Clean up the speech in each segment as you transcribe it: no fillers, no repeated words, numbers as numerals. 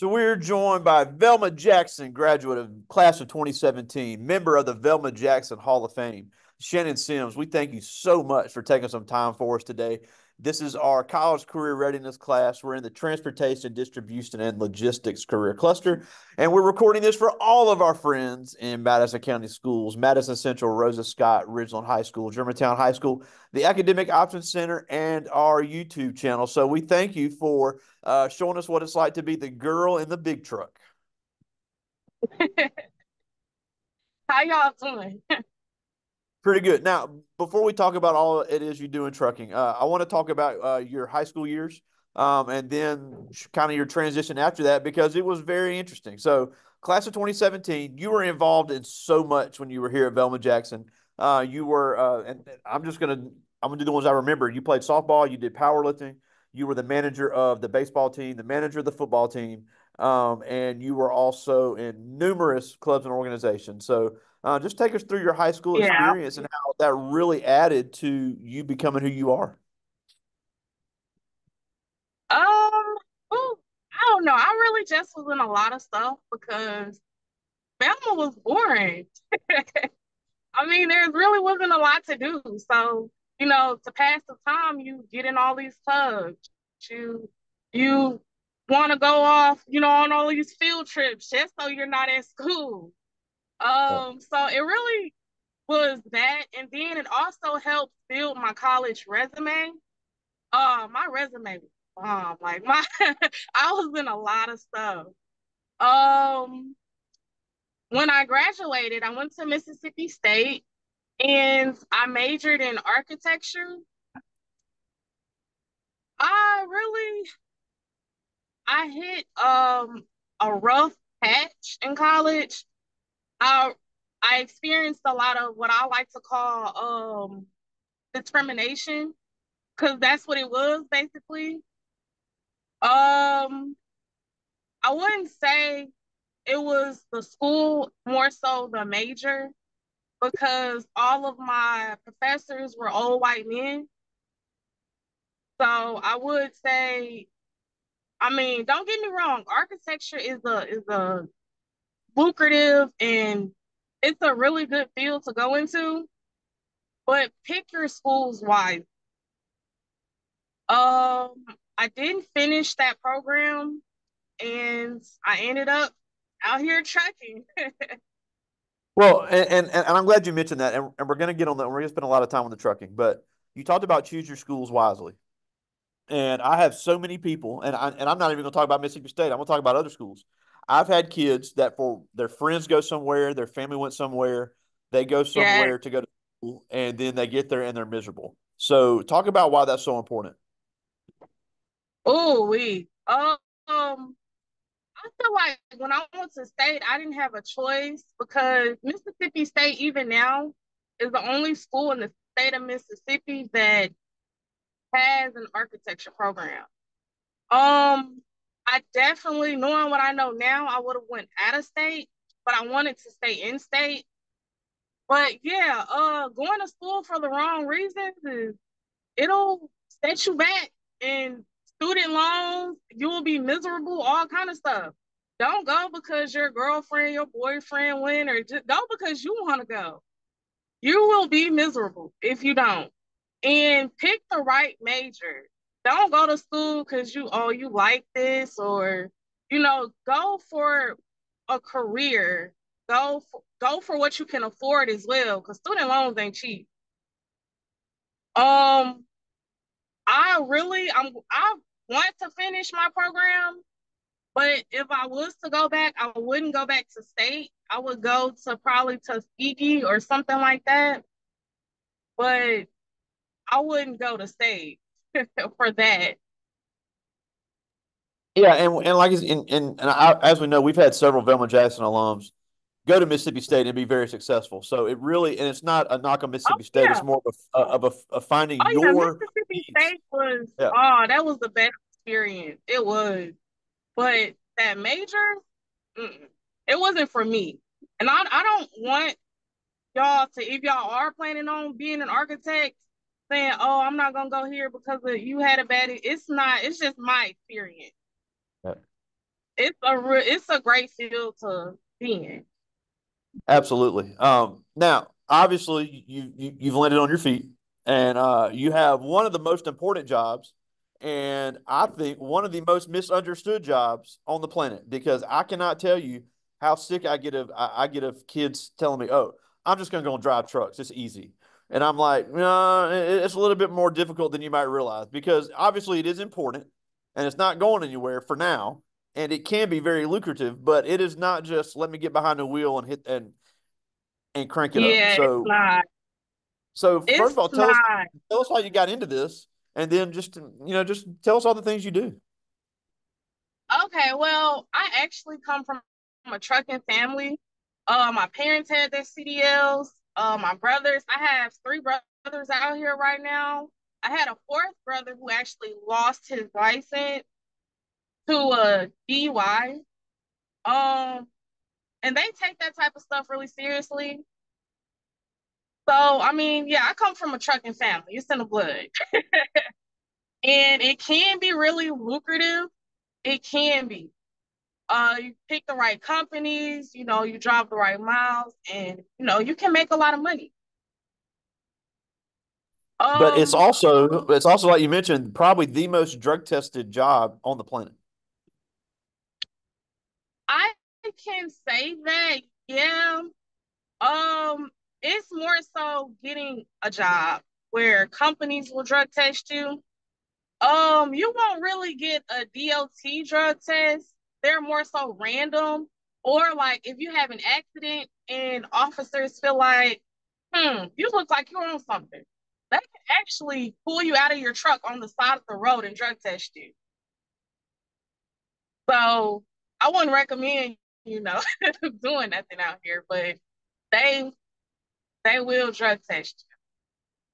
So we're joined by Velma Jackson, graduate of class of 2017, member of the Velma Jackson Hall of Fame. Shannon Sims, we thank you so much for taking some time for us today. This is our college career readiness class. We're in the transportation, distribution, and logistics career cluster, and we're recording this for all of our friends in Madison County schools, Madison Central, Rosa Scott, Ridgeland High School, Germantown High School, the Academic Options Center, and our YouTube channel. So we thank you for showing us what it's like to be the girl in the big truck. How y'all doing? Pretty good. Now, before we talk about all it is you do in trucking, I want to talk about your high school years, and then kind of your transition after that because it was very interesting. So, class of 2017, you were involved in so much when you were here at Velma Jackson. You were, and I'm gonna do the ones I remember. You played softball, you did powerlifting, you were the manager of the baseball team, the manager of the football team, and you were also in numerous clubs and organizations. So just take us through your high school Yeah. experience and how that really added to you becoming who you are. Ooh, I don't know. I really just was in a lot of stuff because Velma was boring. I mean, there really wasn't a lot to do. So, to pass the time, you get in all these clubs. You want to go off, on all these field trips just so you're not at school. So it really was that, and then it also helped build my college resume. My resume was like my I was in a lot of stuff. Um, when I graduated, I went to Mississippi State and I majored in architecture. I really I hit a rough patch in college. I I experienced a lot of what I like to call discrimination because that's what it was basically. Um, I wouldn't say it was the school, more so the major, because all of my professors were old white men. So I would say, I mean, don't get me wrong, architecture is a lucrative and it's a really good field to go into, but pick your schools wise. Um, I didn't finish that program and I ended up out here trucking. Well, and I'm glad you mentioned that, and we're going to get on that. We're going to spend a lot of time on the trucking, but you talked about choose your schools wisely. And I have so many people, and I'm not even going to talk about Mississippi State. I'm going to talk about other schools. I've had kids that for their friends go somewhere, their family went somewhere, they go Yeah. somewhere to go to school, and then they get there and they're miserable. So talk about why that's so important. Oh, we. I feel like when I went to state, I didn't have a choice because Mississippi State, even now, is the only school in the state of Mississippi that has an architecture program. Um, I definitely, knowing what I know now, I would have went out of state, but I wanted to stay in state. But yeah, going to school for the wrong reasons is it'll set you back in student loans. You will be miserable, all kind of stuff. Don't go because your girlfriend, your boyfriend went, or just go because you want to go. You will be miserable if you don't. And pick the right major. Don't go to school because you like this, or go for a career. Go for what you can afford as well, because student loans ain't cheap. Um, I want to finish my program, but if I was to go back, I wouldn't go back to state. I would go to probably Tuskegee or something like that, but I wouldn't go to state for that. Yeah, and like as we know, we've had several Velma Jackson alums go to Mississippi State and be very successful. So it really, and it's not a knock on Oh Mississippi State. It's yeah. more of finding Oh yeah, your Mississippi needs. State was Yeah. that was the best experience. It was. But that major, mm-mm, it wasn't for me. And I don't want y'all to, if y'all are planning on being an architect, saying, "Oh, I'm not gonna go here because you had a bad." It's not. It's just my experience. Yeah. it's a great field to be in. Absolutely. Now, obviously, you've landed on your feet, and you have one of the most important jobs, and I think one of the most misunderstood jobs on the planet. Because I cannot tell you how sick I get of kids telling me, "Oh, I'm just going to go and drive trucks. It's easy." And I'm like, no, it's a little bit more difficult than you might realize because obviously it is important and it's not going anywhere for now and it can be very lucrative, but it is not just let me get behind the wheel and hit and crank it up. Yeah, it's So, not. so first It's of all, not. tell us how you got into this, and then just tell us all the things you do. Okay, well, I actually come from a trucking family. My parents had their CDLs. My brothers, I have three brothers out here right now. I had a fourth brother who actually lost his license to a DUI. Um, and they take that type of stuff really seriously. So, I mean, yeah, I come from a trucking family. It's in the blood. And it can be really lucrative. It can be. You pick the right companies, you drive the right miles, and you can make a lot of money. But Um, it's also like you mentioned, probably the most drug tested job on the planet. I can say that, yeah. Um, it's more so getting a job where companies will drug test you. You won't really get a DOT drug test. They're more so random. Or like if you have an accident and officers feel like, you look like you're on something. They can actually pull you out of your truck on the side of the road and drug test you. So I wouldn't recommend, doing nothing out here, but they they will drug test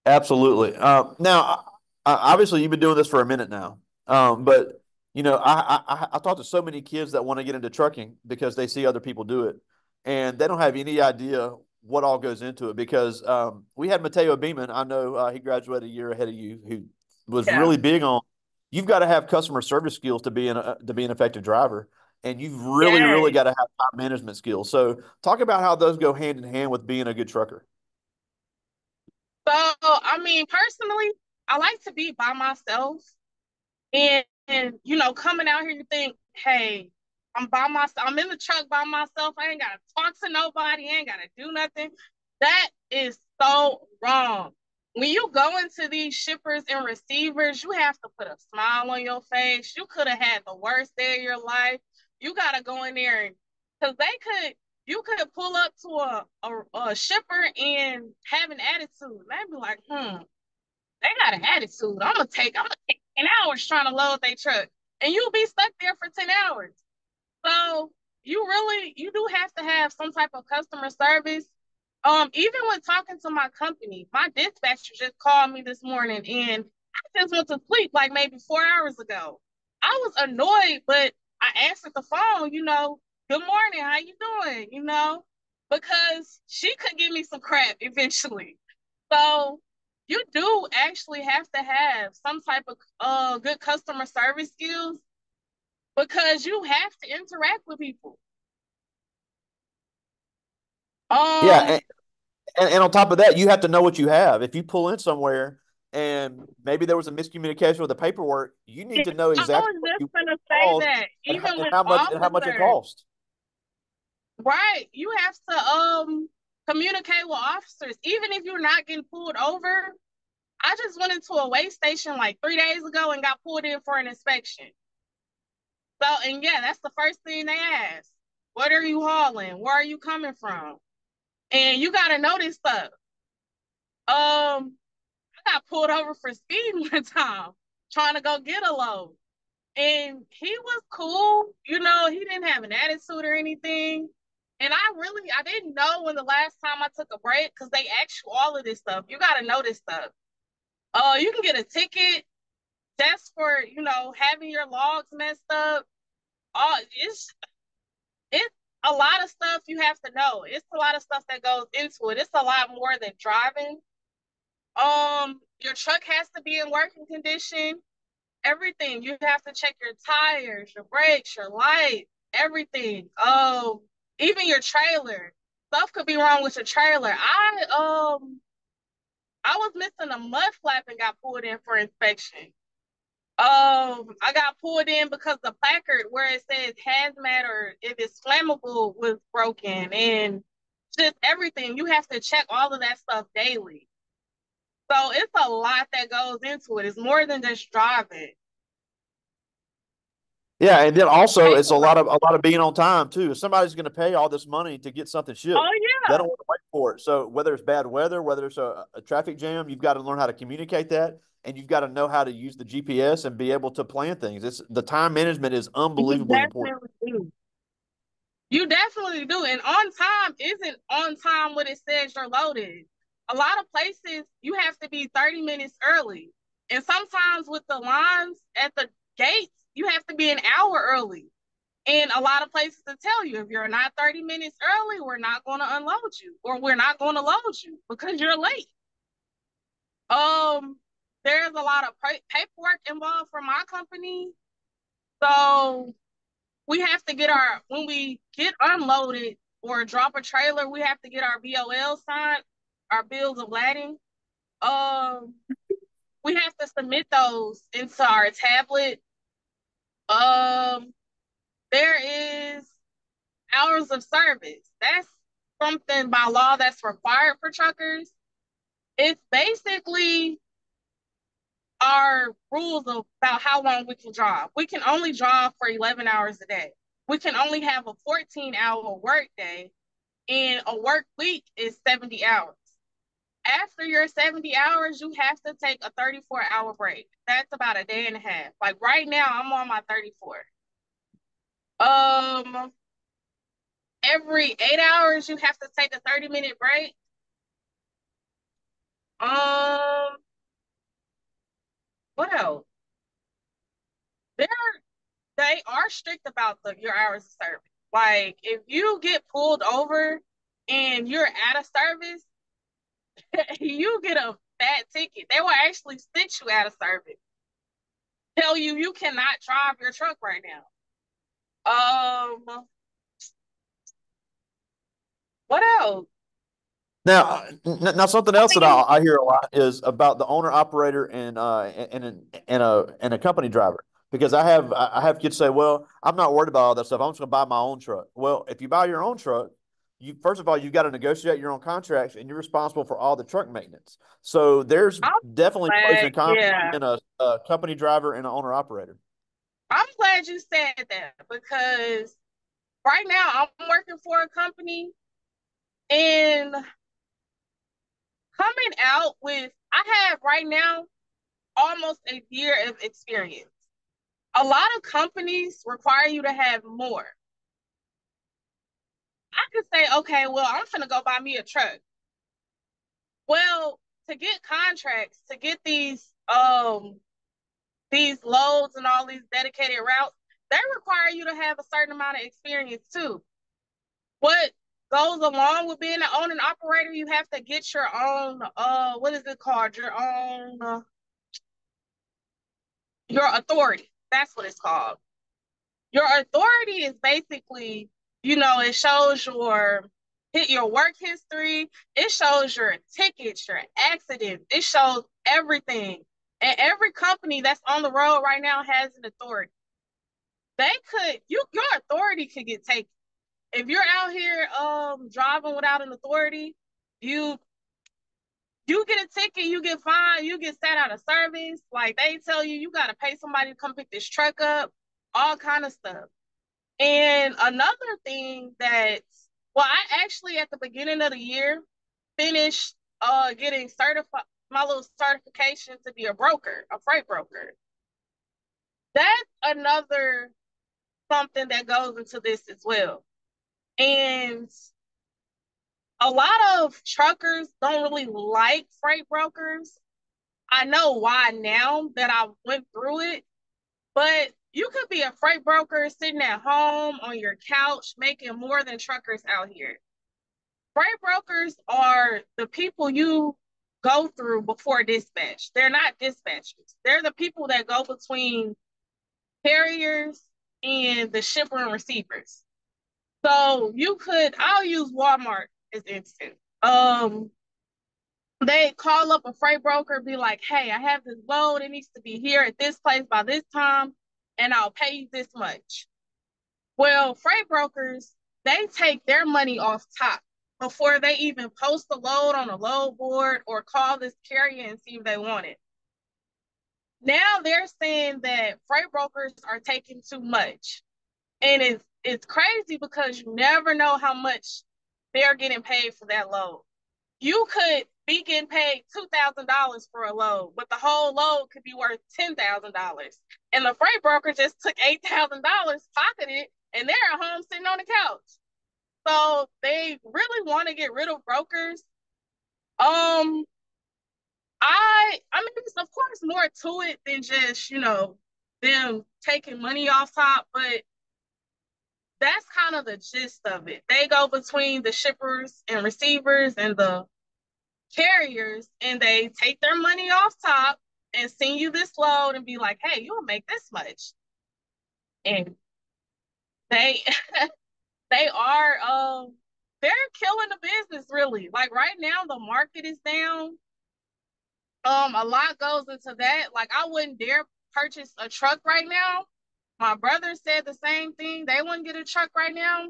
Absolutely. Now, obviously, you've been doing this for a minute now. But I talk to so many kids that want to get into trucking because they see other people do it, and they don't have any idea what all goes into it. Because we had Mateo Beeman. I know he graduated a year ahead of you, who was you. Yeah. really big on. You've got to have customer service skills to be an effective driver, and you've really Yes. got to have time management skills. So, talk about how those go hand in hand with being a good trucker. So, I mean, personally, I like to be by myself. And coming out here, you think, hey, I'm by myself. I'm in the truck by myself. I ain't gotta talk to nobody. I ain't gotta do nothing. That is so wrong. When you go into these shippers and receivers, you have to put a smile on your face. You could have had the worst day of your life. You gotta go in there and because you could pull up to a shipper and have an attitude. They'd be like, they got an attitude. I'm gonna take 10 hours trying to load their truck. And you'll be stuck there for 10 hours. So you do have to have some type of customer service. Even when talking to my company, my dispatcher just called me this morning and I just went to sleep like maybe 4 hours ago. I was annoyed, but I answered the phone, good morning, how you doing? Because she could give me some crap eventually. So you do actually have to have some type of good customer service skills because you have to interact with people. Yeah, Um, and on top of that, you have to know what you have. If you pull in somewhere and maybe there was a miscommunication with the paperwork, you need to know I exactly was what just you gonna say called that even with and how much it officers, cost. right? You have to communicate with officers, even if you're not getting pulled over. I just went into a weigh station like 3 days ago and got pulled in for an inspection. So, and yeah, that's the first thing they ask. What are you hauling? Where are you coming from? And you got to know this stuff. I got pulled over for speeding one time, trying to go get a load. And he was cool. He didn't have an attitude or anything. And I didn't know when the last time I took a break because they ask you all of this stuff. You got to know this stuff. You can get a ticket just for, having your logs messed up. It's a lot of stuff you have to know. It's a lot of stuff that goes into it. It's a lot more than driving. Your truck has to be in working condition. Everything. You have to check your tires, your brakes, your lights. everything. Even your trailer. Stuff could be wrong with your trailer. I was missing a mud flap and got pulled in for inspection. I got pulled in because the placard where it says hazmat or if it's flammable was broken, and just everything. You have to check all of that stuff daily. So it's a lot that goes into it. It's more than just driving. Yeah, and then also it's Paperwork. a lot of being on time too. If somebody's going to pay all this money to get something shipped, Oh they yeah. don't want to wait for it. So whether it's bad weather, whether it's a traffic jam, you've got to learn how to communicate that, and you've got to know how to use the GPS and be able to plan things. It's the time management is You unbelievably important. definitely do. You definitely do. And on time isn't on time what it says you're loaded. A lot of places you have to be 30 minutes early. And sometimes with the lines at the gates, you have to be an hour early. And a lot of places to tell you if you're not 30 minutes early, we're not going to unload you or we're not going to load you because you're late. Um, there's a lot of paperwork involved for my company. So we have to get our when we get unloaded or drop a trailer, we have to get our BOL signed, our bills of lading. Um, we have to submit those into our tablet. Um, there is hours of service. That's something by law that's required for truckers. It's basically our rules about how long we can drive. We can only drive for 11 hours a day. We can only have a 14-hour work day, and a work week is 70 hours. After your 70 hours, you have to take a 34-hour break. That's about a day and a half. Like right now, I'm on my 34. Um, every 8 hours, you have to take a 30-minute break. Um, what else? They're they are strict about your hours of service. Like if you get pulled over and you're out of service, you get a fat ticket. They will actually sit you out of service. Tell you you cannot drive your truck right now. What else? Now something else that I hear a lot is about the owner operator and a company driver because I have kids say, well, I'm not worried about all that stuff. I'm just going to buy my own truck. Well, if you buy your own truck, you first of all you've got to negotiate your own contracts and you're responsible for all the truck maintenance. So there's I'm definitely pros glad. and cons to Yeah, being a company driver and an owner operator. I'm glad you said that because right now I'm working for a company and coming out with I have right now almost a year of experience. A lot of companies require you to have more. I could say, okay, well, I'm gonna go buy me a truck. Well, to get contracts, to get these loads and all these dedicated routes, they require you to have a certain amount of experience too. What goes along with being an owner and operator, you have to get your own what is it called? Your authority. That's what it's called. Your authority is basically, it shows your work history, it shows your tickets, your accidents, it shows everything. And every company that's on the road right now has an authority. Your authority could get taken. If you're out here driving without an authority, you you get a ticket, you get fined, you get set out of service. Like they tell you you gotta pay somebody to come pick this truck up, all kind of stuff. And another thing I actually at the beginning of the year finished getting certified my little certification to be a broker, a freight broker. That's another something that goes into this as well. And a lot of truckers don't really like freight brokers. I know why now that I went through it, but you could be a freight broker sitting at home on your couch making more than truckers out here. Freight brokers are the people you go through before dispatch. They're not dispatchers. They're the people that go between carriers. and the shipper and receivers. So I'll use Walmart as instance. They call up a freight broker, be like, hey, I have this load. It needs to be here at this place by this time, and I'll pay you this much. Well, freight brokers, they take their money off top before they even post the load on a load board or call this carrier and see if they want it. Now they're saying that freight brokers are taking too much. And it's crazy because you never know how much they're getting paid for that load. You could be getting paid $2,000 for a load, but the whole load could be worth $10,000. And the freight broker just took $8,000, pocketed it, and they're at home sitting on the couch. So they really want to get rid of brokers. Um, I mean, there's of course more to it than just, them taking money off top, but that's kind of the gist of it. They go between the shippers and receivers and the carriers, and they take their money off top and send you this load and be like, hey, you'll make this much. And they they are they're killing the business really. Like right now the market is down. A lot goes into that. Like I wouldn't dare purchase a truck right now. My brother said the same thing. They wouldn't get a truck right now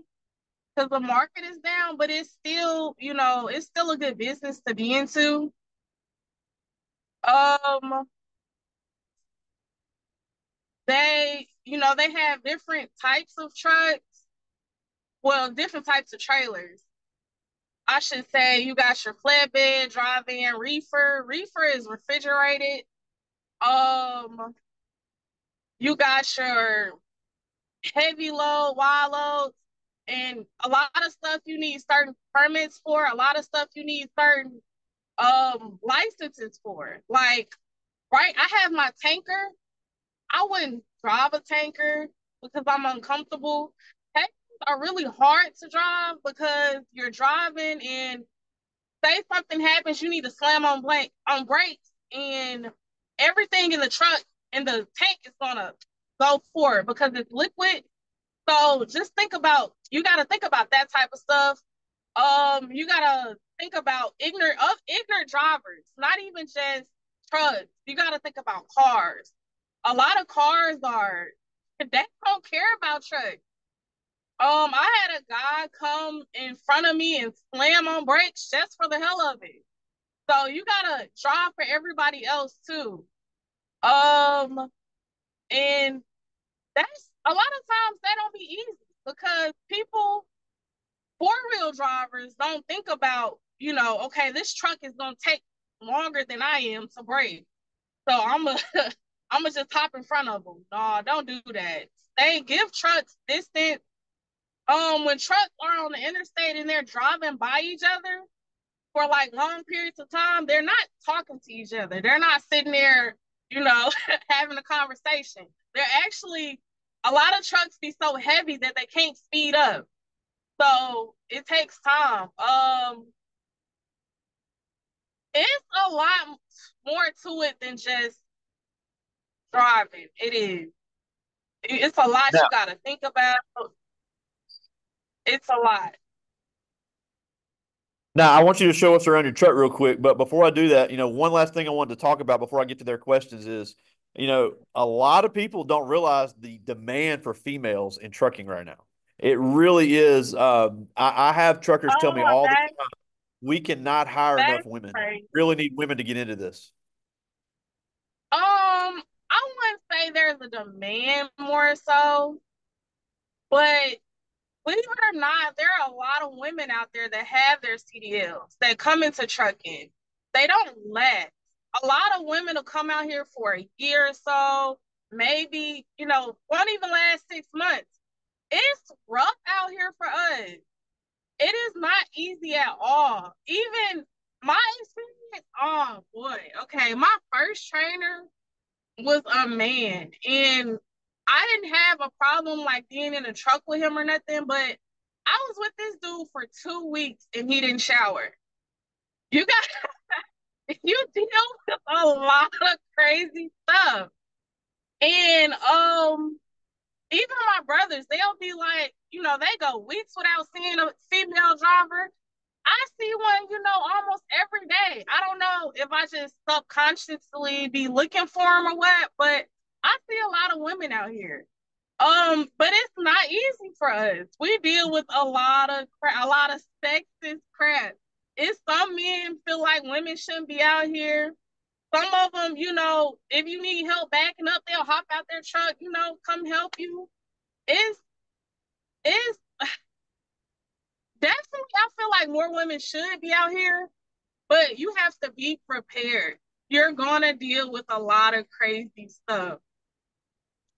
because the market is down, but it's still, it's still a good business to be into. Um, they have different types of trucks. Well, different types of trailers. I should say you got your flatbed, drive-in, reefer. Reefer is refrigerated. Um, you got your heavy load, wide loads, and a lot of stuff you need certain permits for. A lot of stuff you need certain licenses for. Like, right, I have my tanker. I wouldn't drive a tanker because I'm uncomfortable. Tankers are really hard to drive because you're driving and say something happens, you need to slam on brakes, and everything in the truck and the tank is gonna go forward because it's liquid. So just you gotta think about that type of stuff. You gotta think about ignorant drivers, not even just trucks. You gotta think about cars. A lot of cars they don't care about trucks. I had a guy come in front of me and slam on brakes just for the hell of it. So you gotta drive for everybody else too. Um, and that's a lot of times that don't be easy because four-wheel drivers don't think about, okay, this truck is gonna take longer than I am to brake. So I'm gonna just hop in front of them. No, don't do that. They give trucks distance. When trucks are on the interstate and they're driving by each other for like long periods of time, they're not talking to each other. They're not sitting there, having a conversation. They're actually a lot of trucks be so heavy that they can't speed up. So it takes time. It's a lot more to it than just driving. It is. It's a lot Now, you got to think about. It's a lot. now I want you to show us around your truck real quick. But before I do that, one last thing I wanted to talk about before I get to their questions is, a lot of people don't realize the demand for females in trucking right now. It really is. I have truckers tell me Oh, all the time, we cannot hire enough that's women. crazy. Really need women to get into this. I wouldn't say there's a demand more so, but believe it or not, there are a lot of women out there that have their CDLs that come into trucking. They don't last. A lot of women will come out here for a year or so, maybe, won't even last 6 months. It's rough out here for us. It is not easy at all. Even my experience, oh boy, okay, my first trainer was a man, and I didn't have a problem like being in a truck with him or nothing, but I was with this dude for 2 weeks and he didn't shower. You got you deal with a lot of crazy stuff. And even my brothers, they'll be like, they go weeks without seeing a female driver. I see one, almost every day. I don't know if I just subconsciously be looking for them or what, but I see a lot of women out here. But it's not easy for us. We deal with a lot of sexist crap. It's some men feel like women shouldn't be out here. Some of them, if you need help backing up, they'll hop out their truck, come help you. It's it's definitely I feel like more women should be out here, but you have to be prepared. You're gonna deal with a lot of crazy stuff.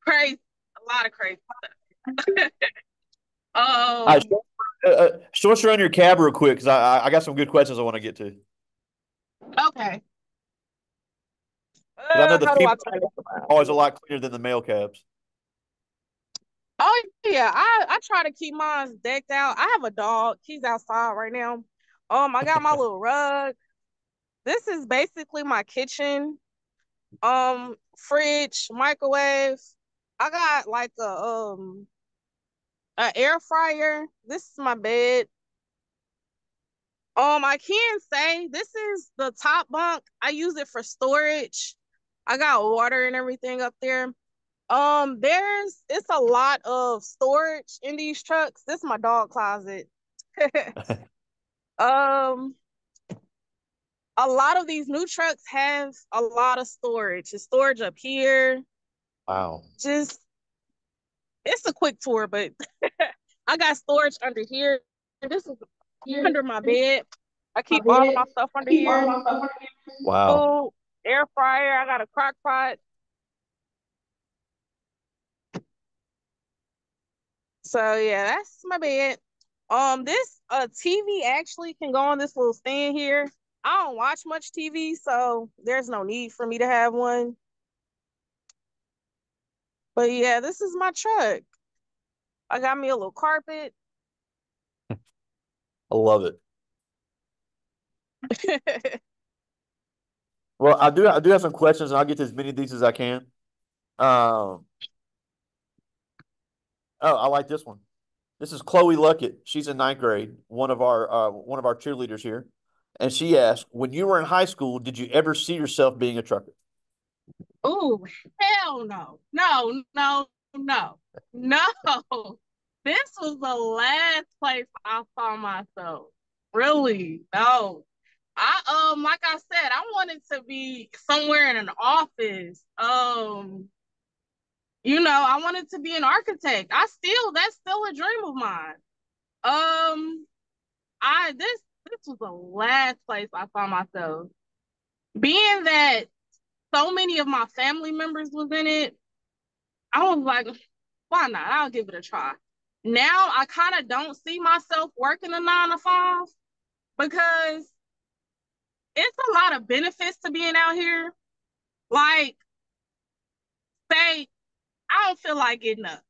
Crazy, a lot of crazy stuff. All right, um, show us around your cab real quick because I got some good questions I want to get to. okay. Because I know the How do female I turn this cabs are around? always a lot cleaner than the male cabs. Oh yeah, I try to keep mine decked out. I have a dog. He's outside right now. I got my little rug. This is basically my kitchen. Fridge, microwave. I got like a air fryer. This is my bed. I can say this is the top bunk. I use it for storage. I got water and everything up there. It's a lot of storage in these trucks. This is my dog closet. um, a lot of these new trucks have a lot of storage. The storage up here. Wow. Just it's a quick tour, but I got storage under here. This is under my bed. I keep all of my stuff under here. Wow. Food, air fryer. I got a crock pot. So yeah, that's my bed. This TV actually can go on this little stand here. I don't watch much TV, so there's no need for me to have one. But yeah, this is my truck. I got me a little carpet. I love it. Well, I do have some questions, and I'll get to as many of these as I can. Um, oh, I like this one. This is Chloe Luckett. She's in ninth grade, one of our cheerleaders here, and she asked, "When you were in high school, did you ever see yourself being a trucker?" Oh, hell no. No, no, no. No. This was the last place I saw myself. Really? No. Like I said, I wanted to be somewhere in an office. I wanted to be an architect. That's still a dream of mine. Um, I this was the last place I saw myself. Being that so many of my family members was in it, I was like, why not? I'll give it a try. Now I kind of don't see myself working a 9 to 5 because it's a lot of benefits to being out here. Like, say, I don't feel like getting up.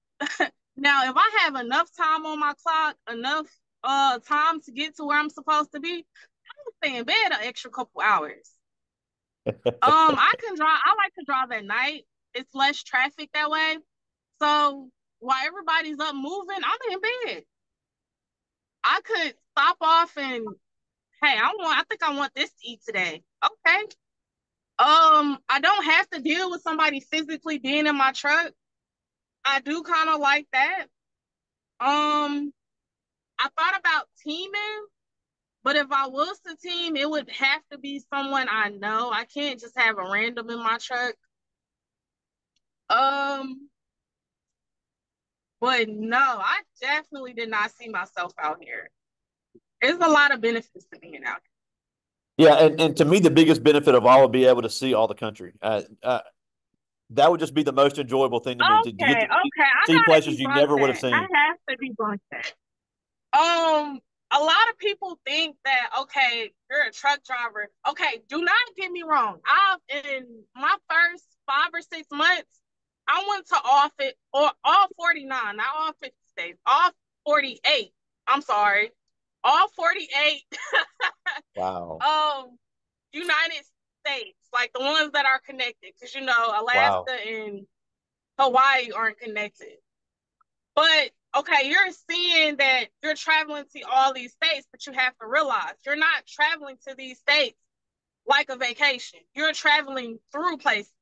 Now, if I have enough time on my clock, enough time to get to where I'm supposed to be, I can stay in bed an extra couple hours. I can drive. I like to drive at night. It's less traffic that way. So while everybody's up moving, I'm in bed. I could stop off and hey, I think I want this to eat today. Okay. I don't have to deal with somebody physically being in my truck. I do kind of like that. Um, I thought about teaming, but if I was to team, it would have to be someone I know. I can't just have a random in my truck. Um, but no, I definitely did not see myself out here. There's a lot of benefits to being out Yeah, and to me, the biggest benefit of all would be able to see all the country. That would just be the most enjoyable thing to me to here. get Okay, to okay, I see gotta places you debunk never would have that. I seen. have to debunk that. A lot of people think that okay, you're a truck driver. Okay, do not get me wrong. I've in my first 5 or 6 months, I went to all 49, not all 50 states, all 48. I'm sorry, all 48 Wow. um United States, like the ones that are connected, because Wow. Alaska and Hawaii aren't connected. But okay, you're seeing that you're traveling to all these states, but you have to realize you're not traveling to these states like a vacation. You're traveling through places.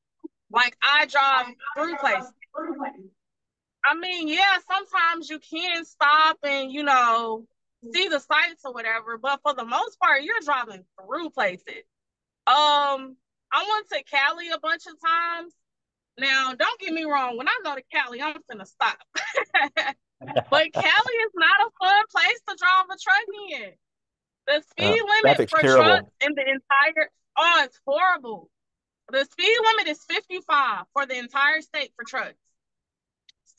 Like I drive through places. I mean, yeah, sometimes you can stop and, see the sights or whatever, but for the most part, you're driving through places. I went to Cali a bunch of times. Now, don't get me wrong, when I go to Cali, I'm gonna stop. But Cali is not a fun place to drive a truck in. The speed limit Traffic's for trucks terrible. in the entire oh, it's horrible. The speed limit is 55 for the entire state for trucks.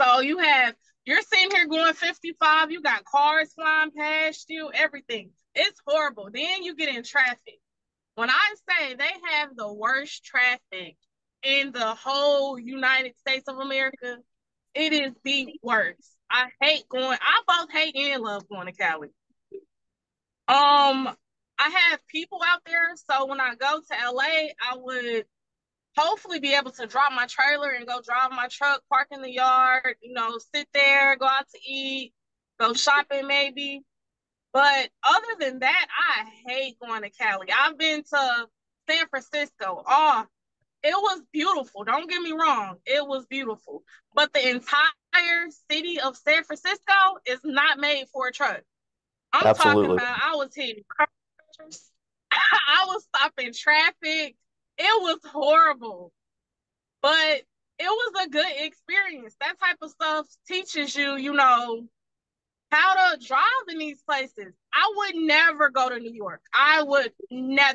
So you're sitting here going 55, you got cars flying past you, everything. It's horrible. Then you get in traffic. When I say they have the worst traffic in the whole United States of America, it is the worst. I both hate and love going to Cali. I have people out there, so when I go to LA, I would hopefully be able to drop my trailer and go drive my truck, park in the yard, sit there, go out to eat, go shopping maybe. But other than that, I hate going to Cali. I've been to San Francisco. Oh, it was beautiful. Don't get me wrong. It was beautiful. But the entire city of San Francisco is not made for a truck. I'm talking Absolutely. about I was hitting cars. I was stopping traffic. It was horrible. But it was a good experience. That type of stuff teaches you, how to drive in these places. I would never go to New York. I would now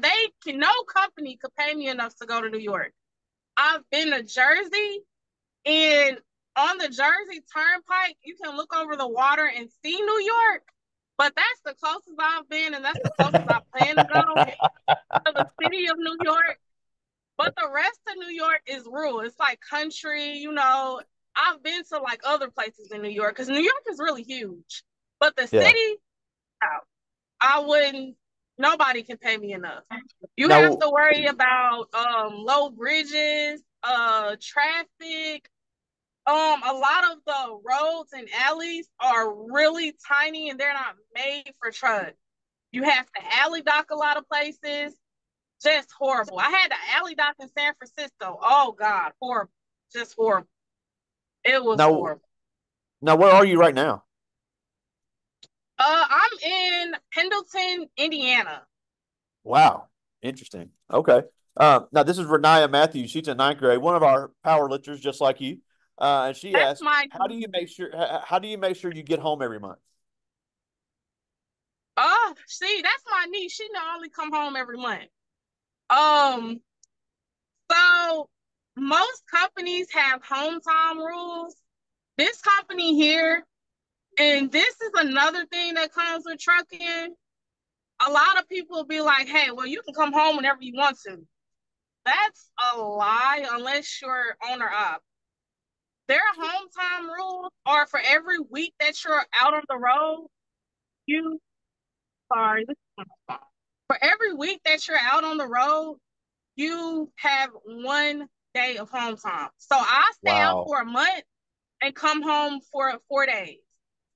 no company could pay me enough to go to New York. I've been to Jersey, and on the Jersey Turnpike, you can look over the water and see New York. But that's the closest I've been, and that's the closest I plan to go to the city of New York. But the rest of New York is rural. It's like country, I've been to like other places in New York because New York is really huge. But the Yeah. city, I wouldn't, nobody can pay me enough. You have Now, to worry about low bridges, traffic. A lot of the roads and alleys are really tiny and they're not made for trucks. You have to alley dock a lot of places. Just horrible. I had the alley dock in San Francisco. Oh God, horrible. Just horrible. It was now, horrible. now, where are you right now? I'm in Pendleton, Indiana. Wow. Interesting. Okay. Now this is Renaya Matthews. She's in ninth grade, one of our power lifters, just like you. And she That's asked, my "How do you make sure? How do you make sure you get home every month?" oh, see, that's my niece. She normally come home every month. Um, so most companies have home time rules. This company here, and this is another thing that comes with trucking. A lot of people will be like, hey, well, you can come home whenever you want to. That's a lie unless you're owner op. Their home time rules are for every week that you're out on the road, you sorry, this is my phone. For every week that you're out on the road, you have 1 day of home time. So I stay out Wow. for a month and come home for 4 days.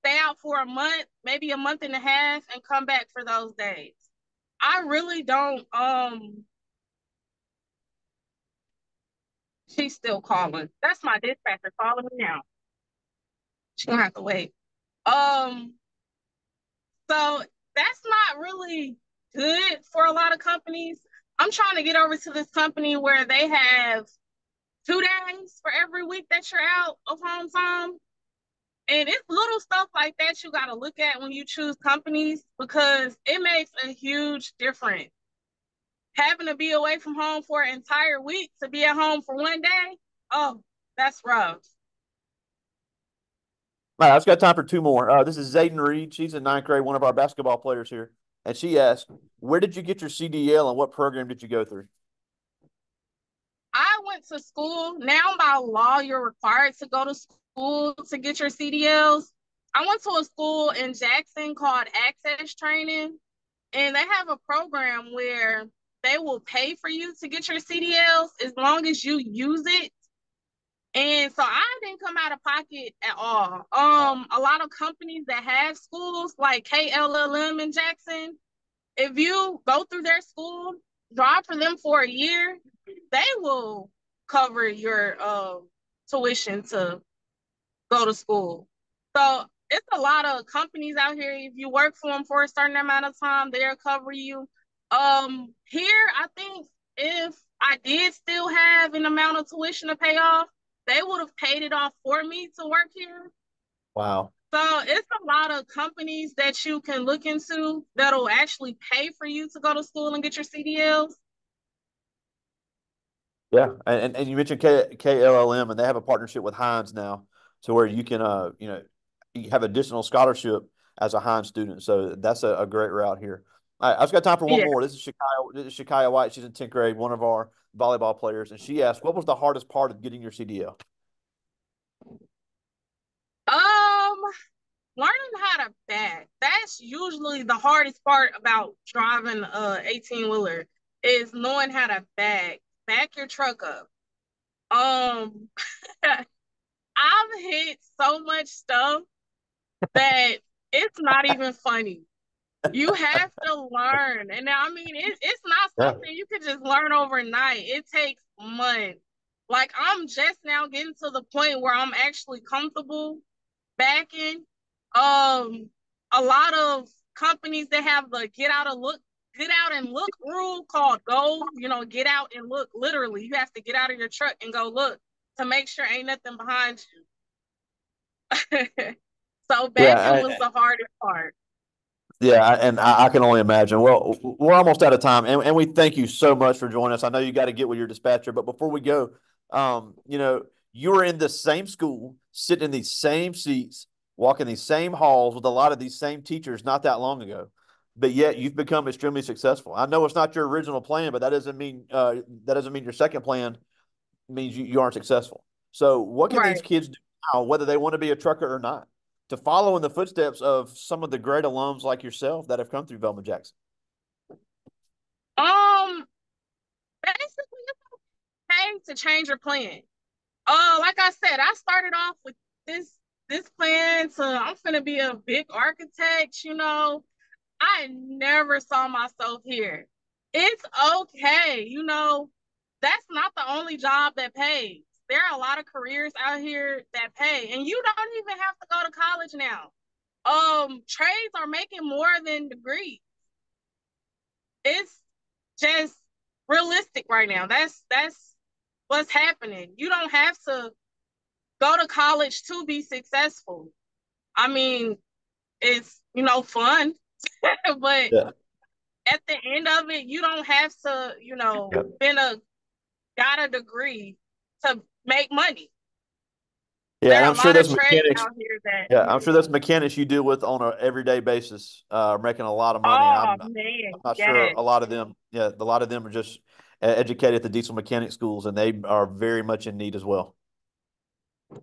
Stay out for a month, maybe a month and a half, and come back for those days. I really don't. She's still calling. That's my dispatcher calling me now. She's gonna have to wait. Um, so that's not really good for a lot of companies. I'm trying to get over to this company where they have 2 days for every week that you're out of home time. And it's little stuff like that you got to look at when you choose companies because it makes a huge difference. Having to be away from home for an entire week to be at home for 1 day, oh, that's rough. All right, I've got time for two more. This is Zayden Reed. She's in ninth grade, one of our basketball players here, and she asked, "Where did you get your CDL, and what program did you go through?" I went to school. Now by law, you're required to go to school to get your CDLs. I went to a school in Jackson called Access Training, and they have a program where they will pay for you to get your CDLs as long as you use it. And so I didn't come out of pocket at all. Wow. A lot of companies that have schools like KLLM in Jackson, if you go through their school, drive for them for a year, they will cover your tuition to go to school. So it's a lot of companies out here. If you work for them for a certain amount of time, they'll cover you. Here, I think if I did still have an amount of tuition to pay off, they would have paid it off for me to work here. Wow. So it's a lot of companies that you can look into that'll actually pay for you to go to school and get your CDLs. Yeah, and you mentioned KLLM, and they have a partnership with Hines now, to where you can you have additional scholarship as a Hines student. So that's a great route here. All right, I've just got time for one Yeah. more. This is Shakaya White. She's in 10th grade, one of our volleyball players, and she asked, "What was the hardest part of getting your CDL?" Um, Learning how to back. That's usually the hardest part about driving a 18 wheeler is knowing how to back your truck up. Um, I've hit so much stuff that it's not even funny. You have to learn, and I mean it's not Yeah. something you can just learn overnight. It takes months. Like I'm just now getting to the point where I'm actually comfortable backing. A lot of companies that have the get out and look rule called go, get out and look. Literally, you have to get out of your truck and go look to make sure ain't nothing behind you. So backing was Yeah, the hardest part. yeah, and I can only imagine. Well, we're almost out of time, and we thank you so much for joining us. I know you got to get with your dispatcher, but before we go, you were in the same school, sitting in these same seats, walking these same halls with a lot of these same teachers not that long ago, but yet you've become extremely successful. I know it's not your original plan, but that doesn't mean your second plan means you aren't successful. So, what can these Right. kids do now, whether they want to be a trucker or not, to follow in the footsteps of some of the great alums like yourself that have come through Velma Jackson? Um, Basically, it's okay to change your plan. Like I said, I started off with this plan to I'm gonna be a big architect. I never saw myself here. It's okay. That's not the only job that pays. There are a lot of careers out here that pay, and you don't even have to go to college now. Trades are making more than degrees. It's just realistic right now. That's what's happening. You don't have to go to college to be successful. I mean, it's fun, but Yeah. at the end of it, you don't have to, Yeah. been a got a degree to make money. Yeah, There and are I'm a sure lot of those trades mechanics. out here that Yeah, I'm sure those mechanics you deal with on an everyday basis are making a lot of money, and oh I'm man, not sure yes. a lot of them. Yeah, a lot of them are just educated at the diesel mechanic schools, and they are very much in need as well.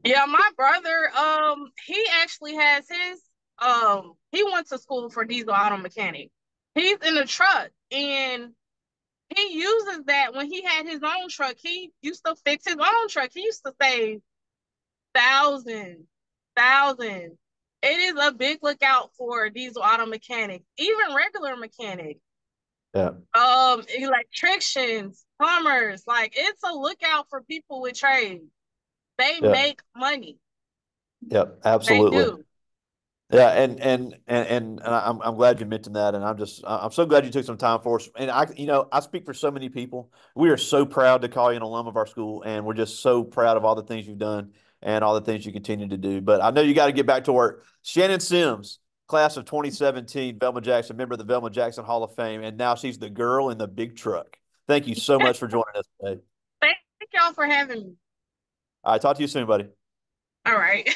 Yeah, my brother, he actually has he went to school for diesel auto mechanic. He's in a truck and he uses that when he had his own truck. He used to fix his own truck. He used to save thousands, thousands. It is a big lookout for diesel auto mechanic, even regular mechanic, Yeah, electricians, plumbers. Like it's a lookout for people with trades. They yeah, make money. yeah, They absolutely. do. Yeah, and I'm glad you mentioned that, and I'm so glad you took some time for us. And I speak for so many people. We are so proud to call you an alum of our school, and we're just so proud of all the things you've done and all the things you continue to do. But I know you got to get back to work. Shannon Sims, class of 2017, Velma Jackson, member of the Velma Jackson Hall of Fame, and now she's the girl in the big truck. Thank you so much for joining us today. Thank y'all for having me. All right, talk to you soon, buddy. All right.